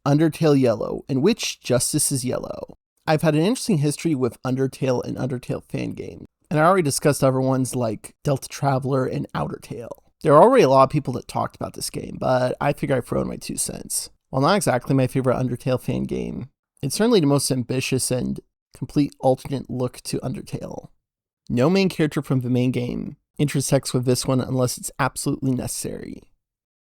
Undertale Yellow, in which justice is yellow. I've had an interesting history with Undertale and Undertale fan games, and I already discussed other ones like Delta Traveler and Outer Tale. There are already a lot of people that talked about this game, but I figure I'd throw in my 2 cents. While not exactly my favorite Undertale fan game, it's certainly the most ambitious and complete alternate look to Undertale. No main character from the main game intersects with this one unless it's absolutely necessary.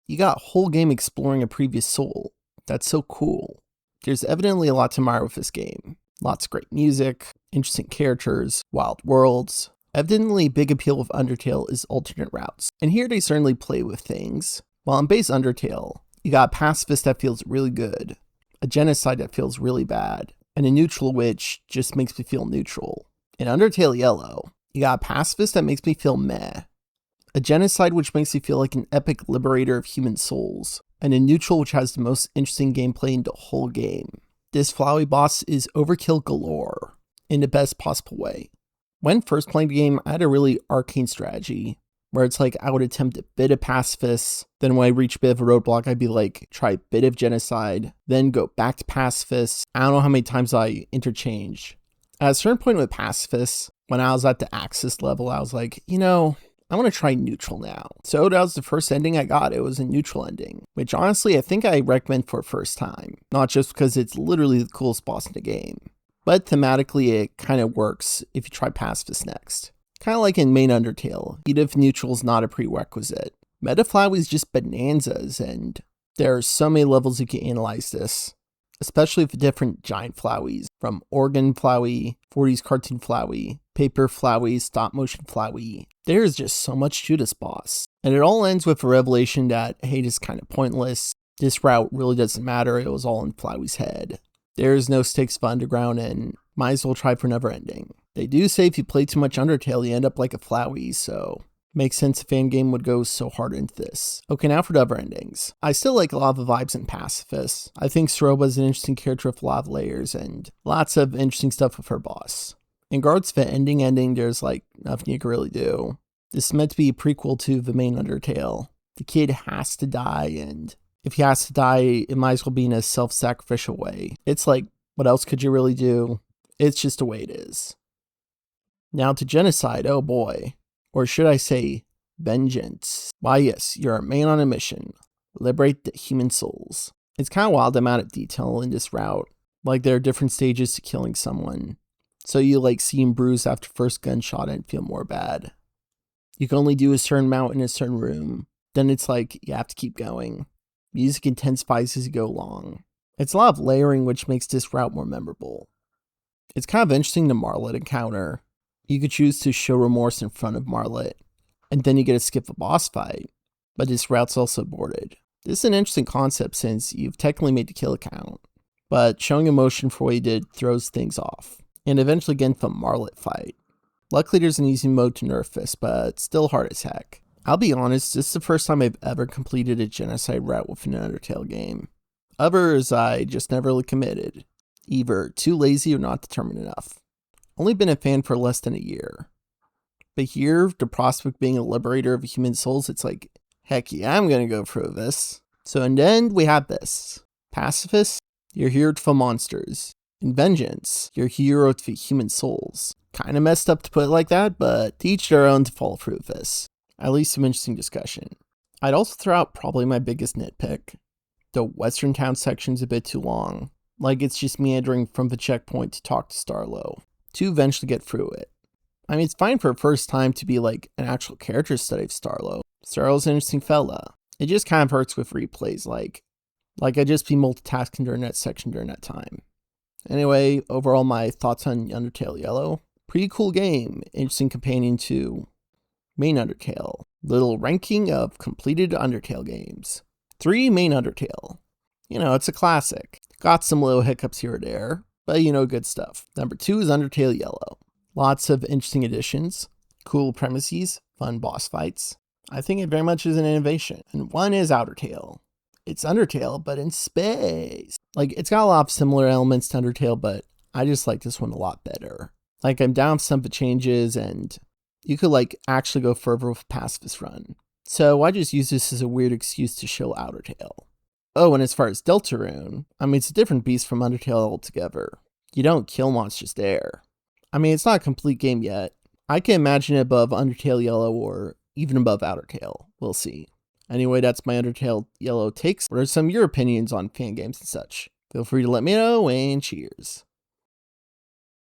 You got a whole game exploring a previous soul. That's so cool. There's evidently a lot to admire with this game. Lots of great music, interesting characters, wild worlds. Evidently, a big appeal with Undertale is alternate routes, and here they certainly play with things. While in base Undertale, you got a pacifist that feels really good, a genocide that feels really bad, and a neutral which just makes me feel neutral. In Undertale Yellow, you got a pacifist that makes me feel meh, a genocide which makes me feel like an epic liberator of human souls, and a neutral which has the most interesting gameplay in the whole game. This Flowey boss is overkill galore, in the best possible way. When first playing the game, I had a really arcane strategy, where it's like I would attempt a bit of pacifist, then when I reach a bit of a roadblock, I'd be like, try a bit of genocide, then go back to pacifist. I don't know how many times I interchange. At a certain point with pacifist, when I was at the Axis level, I was like, I want to try neutral now. So that was the first ending I got. It was a neutral ending, which honestly I think I recommend for a first time. Not just because it's literally the coolest boss in the game, but thematically it kind of works if you try pacifist next. Kind of like in main Undertale, even if neutral is not a prerequisite. Meta Flowey is just bonanzas, and there are so many levels you can analyze this, especially with the different giant Floweys, from Organ Flowey, 40s cartoon Flowey, paper Flowey, stop motion Flowey. There is just so much to this boss. And it all ends with a revelation that, hey, this is kind of pointless. This route really doesn't matter. It was all in Flowey's head. There is no stakes for Underground, and might as well try for another ending. They do say if you play too much Undertale, you end up like a Flowey, so makes sense a fan game would go so hard into this. Okay, now for the other endings. I still like a lot of the vibes in Pacifist. I think Soroba is an interesting character with a lot of layers and lots of interesting stuff with her boss. In regards to the ending, there's like nothing you can really do. This is meant to be a prequel to the main Undertale. The kid has to die, and if he has to die, it might as well be in a self-sacrificial way. It's like, what else could you really do? It's just the way it is. Now to genocide, oh boy. Or should I say, vengeance. Why yes, you're a man on a mission. Liberate the human souls. It's kind of wild the amount of detail in this route. Like there are different stages to killing someone. So you like see him bruised after first gunshot and feel more bad. You can only do a certain amount in a certain room. Then it's like, you have to keep going. Music intensifies as you go along. It's a lot of layering which makes this route more memorable. It's kind of interesting the Marlet encounter. You could choose to show remorse in front of Marlet, and then you get to skip a boss fight, but this route's also aborted. This is an interesting concept since you've technically made the kill count, but showing emotion for what you did throws things off, and eventually get into a Marlet fight. Luckily there's an easy mode to nerf this, but still hard as heck. I'll be honest, this is the first time I've ever completed a genocide route with an Undertale game. Others I just never really committed, either too lazy or not determined enough. Only been a fan for less than a year. But here, the prospect being a liberator of human souls, it's like, heck yeah, I'm gonna go through this. So in the end, we have this. Pacifist, you're here to fight monsters. In Vengeance, you're hero to human souls. Kinda messed up to put it like that, but to each their own to follow through with this. At least some interesting discussion. I'd also throw out probably my biggest nitpick. The Western Town section's a bit too long. Like it's just meandering from the checkpoint to talk to Starlo, to eventually get through it. I mean, it's fine for a first time to be like an actual character study of Starlo. Starlo's an interesting fella. It just kind of hurts with replays, like I'd just be multitasking during that section during that time. Anyway, overall my thoughts on Undertale Yellow. Pretty cool game, interesting companion to main Undertale. Little ranking of completed Undertale games. 3 main Undertale. It's a classic. Got some little hiccups here or there, but good stuff. Number 2 is Undertale Yellow. Lots of interesting additions, cool premises, fun boss fights. I think it very much is an innovation. And 1 is Outer Tale. It's Undertale, but in space. Like, it's got a lot of similar elements to Undertale, but I just like this one a lot better. Like, I'm down with some of the changes, and you could, actually go further with Pacifist Run. So I just use this as a weird excuse to show Outer Tale. Oh, and as far as Deltarune, I mean, it's a different beast from Undertale altogether. You don't kill monsters there. I mean, it's not a complete game yet. I can imagine it above Undertale Yellow or even above Outertale. We'll see. Anyway, that's my Undertale Yellow takes. What are some of your opinions on fan games and such? Feel free to let me know, and cheers.